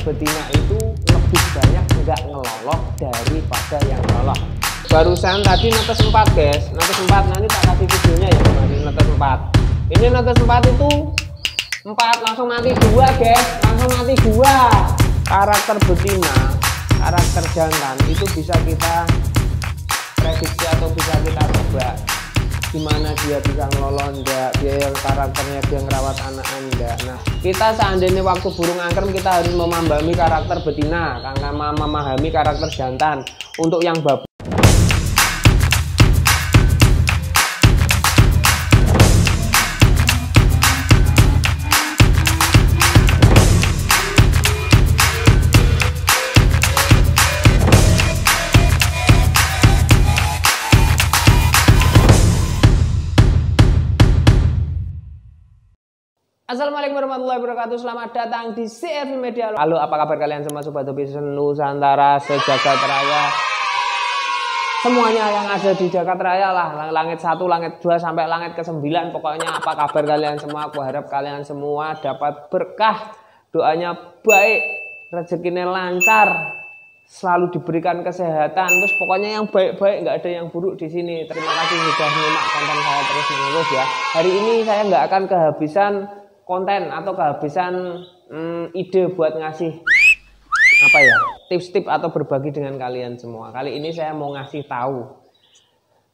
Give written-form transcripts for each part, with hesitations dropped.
betina itu lebih banyak nggak ngeloloh daripada yang ngeloloh. Barusan tadi netes 4 guys, netes 4, nanti tak kasih videonya ya teman, netes 4. Ini netes 4 itu 4 langsung mati 2 guys, langsung mati 2. Karakter betina, karakter jantan itu bisa kita prediksi atau bisa kita tebak gimana dia bisa ngeloloh enggak, dia yang karakternya dia ngerawat anak enggak. Nah, kita seandainya waktu burung angkrem kita harus memahami karakter betina, karena memahami karakter jantan. Untuk yang babu Assalamualaikum warahmatullahi wabarakatuh. Selamat datang di CFV Media. Halo, apa kabar kalian semua sobat hobi Nusantara sejagat raya? Semuanya yang ada di jagat raya lah, langit 1, langit 2 sampai langit ke-9. Pokoknya apa kabar kalian semua? Aku harap kalian semua dapat berkah, doanya baik, rezekinya lancar, selalu diberikan kesehatan. Terus pokoknya yang baik-baik, nggak ada yang buruk di sini. Terima kasih sudah menyimak konten saya terus menerus ya. Hari ini saya nggak akan kehabisan konten atau kehabisan ide buat ngasih apa ya, tips-tips atau berbagi dengan kalian semua. Kali ini saya mau ngasih tahu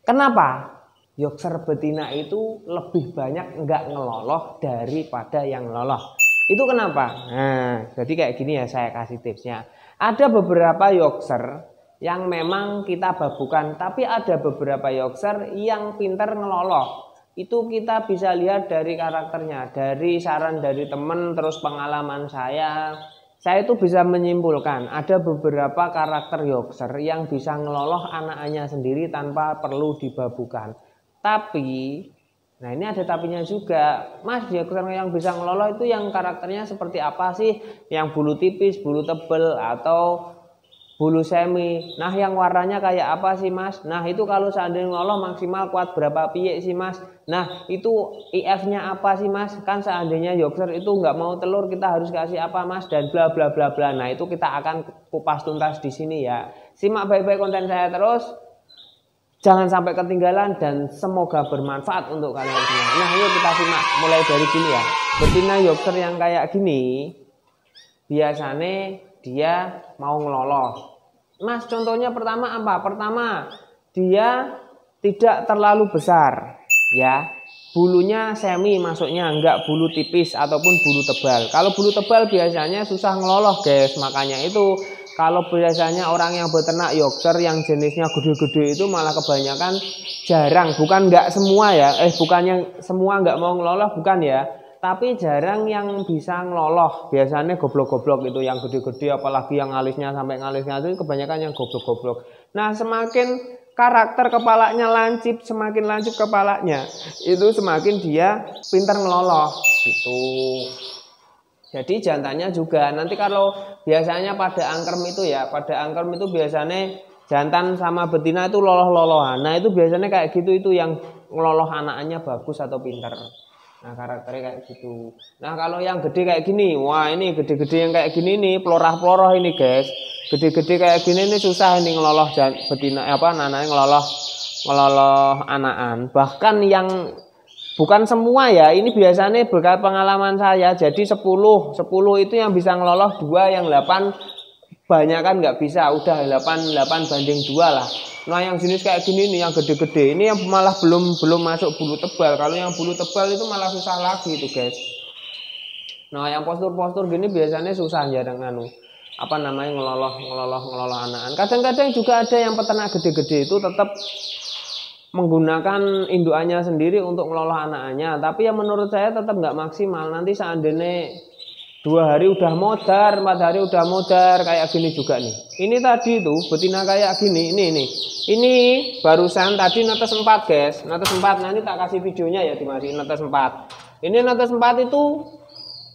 kenapa Yorkshire betina itu lebih banyak nggak ngeloloh daripada yang ngeloloh. Itu kenapa? Nah, jadi kayak gini ya, saya kasih tipsnya. Ada beberapa Yorkshire yang memang kita babukan, tapi ada beberapa Yorkshire yang pintar ngeloloh. Itu kita bisa lihat dari karakternya, dari saran dari teman, terus pengalaman saya itu bisa menyimpulkan ada beberapa karakter Yorkshire yang bisa ngeloloh anaknya sendiri tanpa perlu dibabukan. Tapi, nah ini ada tapinya juga, Mas, Yorkshire yang bisa ngeloloh itu yang karakternya seperti apa sih? Yang bulu tipis, bulu tebel, atau bulu semi. Nah, yang warnanya kayak apa sih, Mas? Nah, itu kalau seandainya ngeloloh maksimal kuat berapa piye sih, Mas? Nah, itu IF-nya apa sih, Mas? Kan seandainya Yorkshire itu nggak mau telur, kita harus kasih apa, Mas? Dan bla bla bla bla. Nah, itu kita akan kupas tuntas di sini ya. Simak baik-baik konten saya terus. Jangan sampai ketinggalan dan semoga bermanfaat untuk kalian semua. Nah, yuk kita simak mulai dari gini ya. Betina Yorkshire yang kayak gini biasanya dia mau ngeloloh. Mas, contohnya pertama apa? Pertama, dia tidak terlalu besar ya. Bulunya semi, maksudnya enggak bulu tipis ataupun bulu tebal. Kalau bulu tebal biasanya susah ngeloloh, guys. Makanya itu kalau biasanya orang yang beternak Yorkshire yang jenisnya gede-gede itu malah kebanyakan jarang. Bukan enggak semua ya. Bukan yang semua enggak mau ngeloloh, bukan ya. Tapi jarang yang bisa ngeloloh. Biasanya goblok-goblok itu yang gede-gede, apalagi yang alisnya sampai ngalisnya itu kebanyakan yang goblok-goblok. Nah, semakin karakter kepalanya lancip, semakin lancip kepalanya, itu semakin dia pintar ngeloloh gitu. Jadi jantannya juga nanti kalau biasanya pada angkrem itu ya, pada angkrem itu biasanya jantan sama betina itu loloh-lolohan. Nah, itu biasanya kayak gitu, itu yang ngeloloh anaknya bagus atau pintar. Nah, karakternya kayak gitu. Nah, kalau yang gede kayak gini, wah ini gede-gede yang kayak gini nih, pelorah-peloroh ini guys. Gede-gede kayak gini nih susah ini ngeloloh betina nananya ngeloloh anakan. Bahkan yang bukan semua ya, ini biasanya berkat pengalaman saya. Jadi 10 itu yang bisa ngeloloh 2, yang 8 banyak kan nggak bisa. Udah 8 banding 2 lah. Nah, yang jenis kayak gini nih, yang gede-gede ini yang malah belum masuk bulu tebal. Kalau yang bulu tebal itu malah susah lagi itu guys. Nah, yang postur-postur gini biasanya susah, jarang ngeloloh anakan. Kadang-kadang juga ada yang peternak gede-gede itu tetap menggunakan indukannya sendiri untuk ngeloloh anaknya. Tapi yang menurut saya tetap nggak maksimal. Nanti seandainya 2 hari udah modar, 4 hari udah modar, kayak gini juga nih. Ini tadi tuh betina kayak gini, ini barusan tadi netes 4 guys, netes 4. Nanti tak kasih videonya ya, dimasukin netes 4. Ini netes 4 itu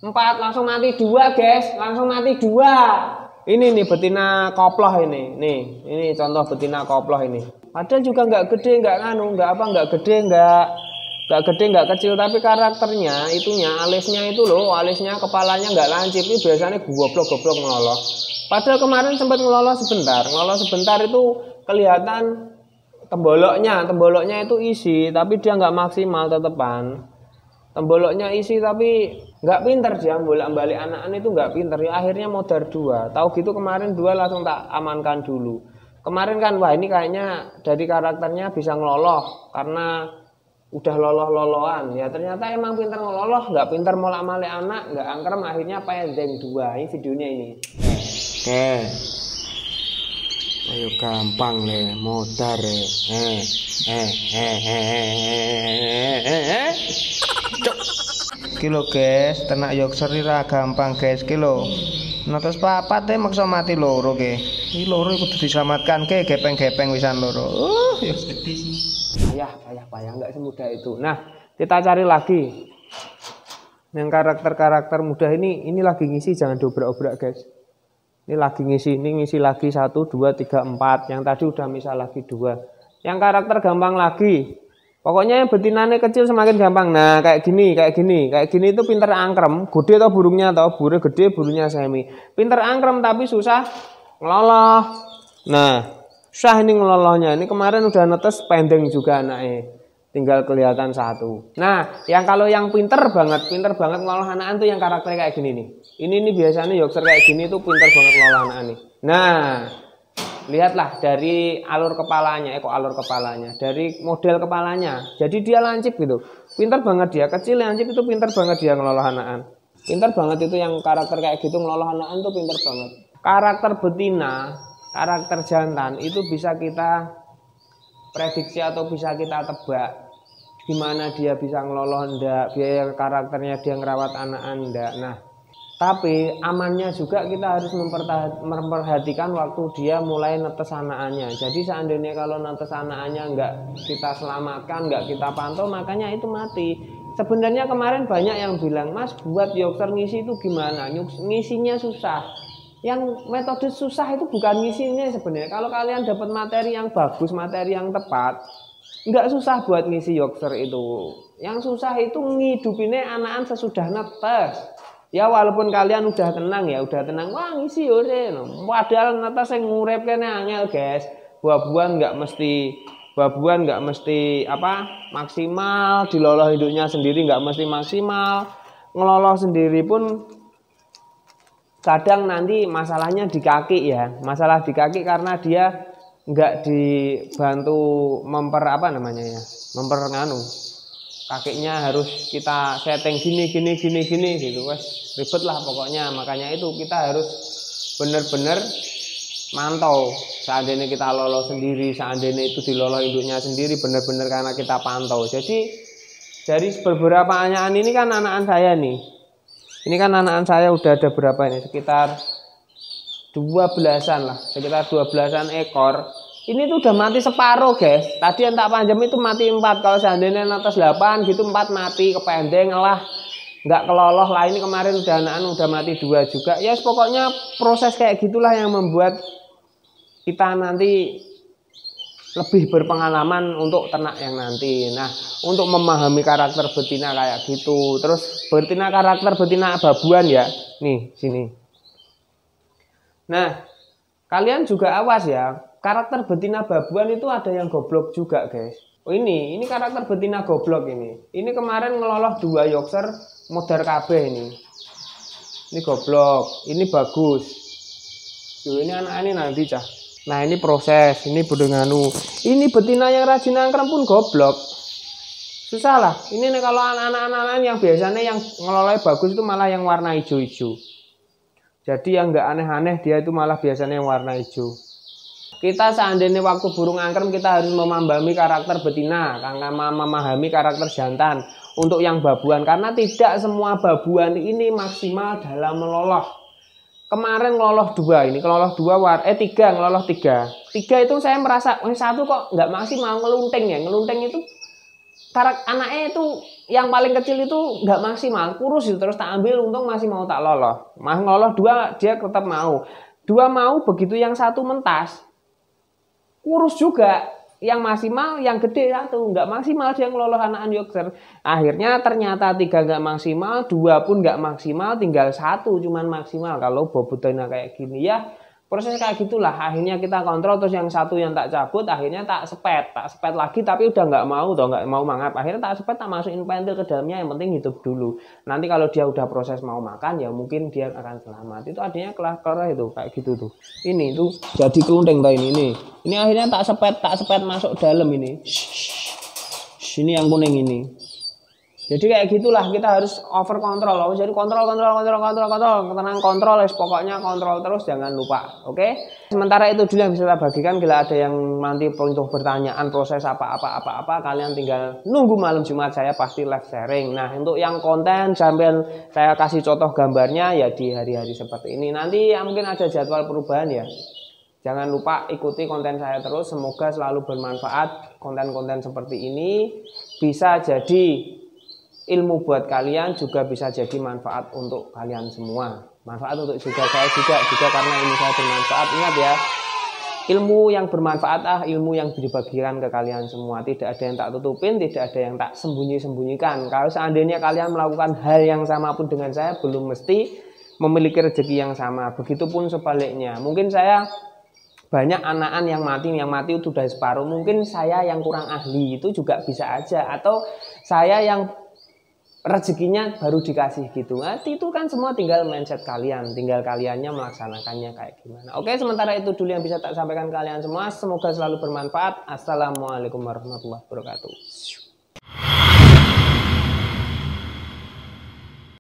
4 langsung mati 2 guys, langsung mati 2. Ini nih betina koploh ini, ini contoh betina koploh ini. Padahal juga nggak gede, nggak gede, nggak gede nggak kecil, tapi karakternya itunya alisnya itu loh, alisnya kepalanya nggak lancip, ini biasanya goblok-goblok ngeloloh. Padahal kemarin sempat ngeloloh sebentar itu kelihatan temboloknya itu isi, tapi dia nggak maksimal tetepan. Temboloknya isi tapi nggak pinter dia bolak-balik anakan itu nggak pinter ya, akhirnya modar 2. Tahu gitu kemarin 2 langsung tak amankan dulu. Kemarin kan wah ini kayaknya dari karakternya bisa ngeloloh karena udah loloh-lolohan ya, ternyata emang pinter ngeloloh, nggak pinter molak-malik anak, nggak angkrem, akhirnya pendeng 2. Ini videonya ini. Oke. Ayo gampang le, modar le. Kilo guys, ternak Yorkshire ra gampang guys kilo. Notos papat maksa mati loro ke. Iki loro kudu diselamatkan ke, gepeng-gepeng wisan loro. Ya gede sih. Payah enggak semudah itu. Nah, kita cari lagi. Yang karakter-karakter mudah ini lagi ngisi, jangan diobrak-obrak guys. Ini lagi ngisi lagi 1 2 3 4. Yang tadi udah misal lagi 2. Yang karakter gampang lagi. Pokoknya yang betinanya kecil semakin gampang. Nah, kayak gini itu pinter angkrem, gede atau burungnya atau burung gede, burungnya semi. Pinter angkrem tapi susah ngeloloh. Nah, susah ini ngelolohnya. Ini kemarin udah netes pendeng juga anaknya. Tinggal kelihatan 1. Nah, kalau yang pinter banget ngelolah anakan tuh yang karakternya kayak gini nih. Ini biasanya Yorkshire kayak gini tuh pinter banget ngelolah anakan nih. Nah, lihatlah dari alur kepalanya, dari model kepalanya. Jadi dia lancip gitu. Pinter banget dia, kecil lancip itu pinter banget dia ngelola anakan. Pinter banget itu yang karakter kayak gitu ngelola anakan tuh pinter banget. Karakter betina, karakter jantan itu bisa kita prediksi atau bisa kita tebak gimana dia bisa ngelola ndak, biar karakternya dia ngerawat anakan ndak. Nah, tapi amannya juga kita harus memperhatikan waktu dia mulai netes anakannya. Jadi seandainya kalau netes anakannya nggak kita selamatkan, nggak kita pantau, makanya itu mati. Sebenarnya kemarin banyak yang bilang, Mas buat Yorkshire ngisi itu gimana? Ngisinya susah. Yang metode susah itu bukan ngisinya sebenarnya. Kalau kalian dapat materi yang bagus, materi yang tepat, nggak susah buat ngisi Yorkshire itu. Yang susah itu ngidupinnya anakan sesudah netes. Ya walaupun kalian udah tenang, wah ngisi ore. Padahal netes yang ngurep kene angel guys. Buah-buahan nggak mesti maksimal, diloloh hidupnya sendiri nggak mesti maksimal. Ngeloloh sendiri pun kadang nanti masalahnya di kaki ya. Masalah di kaki karena dia nggak dibantu kakinya harus kita setting gini gitu, wes ribet lah pokoknya. Makanya itu kita harus bener-bener mantau. Seandainya kita loloh sendiri, seandainya itu diloloh induknya sendiri, bener-bener karena kita pantau. Jadi dari beberapa anakan ini kan anakan saya nih. Ini kan anakan saya udah ada berapa ini? Sekitar 12-an lah, sekitar 12-an ekor. Ini tuh udah mati separuh guys. Tadi yang tak panjang itu mati 4. Kalau seandainya atas 8 gitu 4 mati, kependeng lah, nggak keloloh lah. Ini kemarin udah anakan udah mati 2 juga. Ya pokoknya proses kayak gitulah yang membuat kita nanti lebih berpengalaman untuk ternak yang nanti. Nah, untuk memahami karakter betina kayak gitu. Terus karakter betina babuan ya. Nih, sini. Nah, kalian juga awas ya. Karakter betina babuan itu ada yang goblok juga guys. Oh ini karakter betina goblok ini. Ini kemarin ngeloloh 2 Yorkshire modar kabeh ini. Ini goblok, ini bagus. Yo ini anak ini nanti cah. Nah ini proses, ini bodonganu. Ini betina yang rajin angkrem pun goblok. Susah lah. Ini nih kalau anak-anak yang biasanya yang ngeloloh bagus itu malah yang warna hijau-hijau. Jadi yang nggak aneh-aneh dia itu malah biasanya yang warna hijau. Kita seandainya waktu burung angkrem kita harus memahami karakter betina, karena memahami karakter jantan untuk yang babuan, karena tidak semua babuan ini maksimal dalam meloloh. Kemarin ngeloloh 2, ini ngeloloh 3, ngeloloh 3. 3 itu saya merasa, 1 kok nggak maksimal, ngelunting ya. Ngelunting itu anaknya itu yang paling kecil itu nggak maksimal, kurus itu, terus tak ambil, untung masih mau tak loloh. Ngeloloh 2 dia tetap mau. 2 mau, begitu yang 1 mentas. Kurus juga. yang maksimal yang gede satu, nggak maksimal dia ngelolos anakan Yorkshire. Akhirnya ternyata 3 nggak maksimal, 2 pun nggak maksimal, tinggal 1 cuman maksimal. Kalau bobotnya kayak gini ya proses kayak gitulah. Akhirnya kita kontrol, terus yang 1 yang tak cabut, akhirnya tak sepet lagi, tapi udah nggak mau mangap. Akhirnya tak sepet, tak masukin pentil ke dalamnya, yang penting hidup dulu. Nanti kalau dia udah proses mau makan ya mungkin dia akan selamat. Itu artinya kelar itu kayak gitu tuh. Ini tuh jadi kelundeng tadi ini. Ini akhirnya tak sepet masuk dalam ini. Sini yang kuning ini. Jadi kayak gitulah, kita harus over kontrol. Jadi kontrol, tenang kontrol, pokoknya kontrol terus, jangan lupa. Oke. Sementara itu dulu yang bisa saya bagikan. Bila ada yang nanti untuk pertanyaan proses apa, kalian tinggal nunggu malam Jumat, saya pasti live sharing. Nah, untuk yang konten sambil saya kasih contoh gambarnya ya di hari-hari seperti ini. Nanti ya mungkin ada jadwal perubahan ya. Jangan lupa ikuti konten saya terus. Semoga selalu bermanfaat. Konten-konten seperti ini bisa jadi ilmu buat kalian, juga bisa jadi manfaat untuk kalian semua. Manfaat untuk saya juga karena ini saya bermanfaat. Ingat ya, ilmu yang bermanfaat ilmu yang dibagikan ke kalian semua. Tidak ada yang tak tutupin, tidak ada yang tak sembunyi-sembunyikan. Kalau seandainya kalian melakukan hal yang sama pun dengan saya, belum mesti memiliki rezeki yang sama. Begitupun sebaliknya. Mungkin saya banyak anakan yang mati itu sudah separuh. Mungkin saya yang kurang ahli itu juga bisa aja. Atau saya yang rezekinya baru dikasih gitu. Nah, itu kan semua tinggal mindset kalian, tinggal kaliannya melaksanakannya kayak gimana. Oke, sementara itu dulu yang bisa tak sampaikan kalian semua. Semoga selalu bermanfaat. Assalamualaikum warahmatullahi wabarakatuh.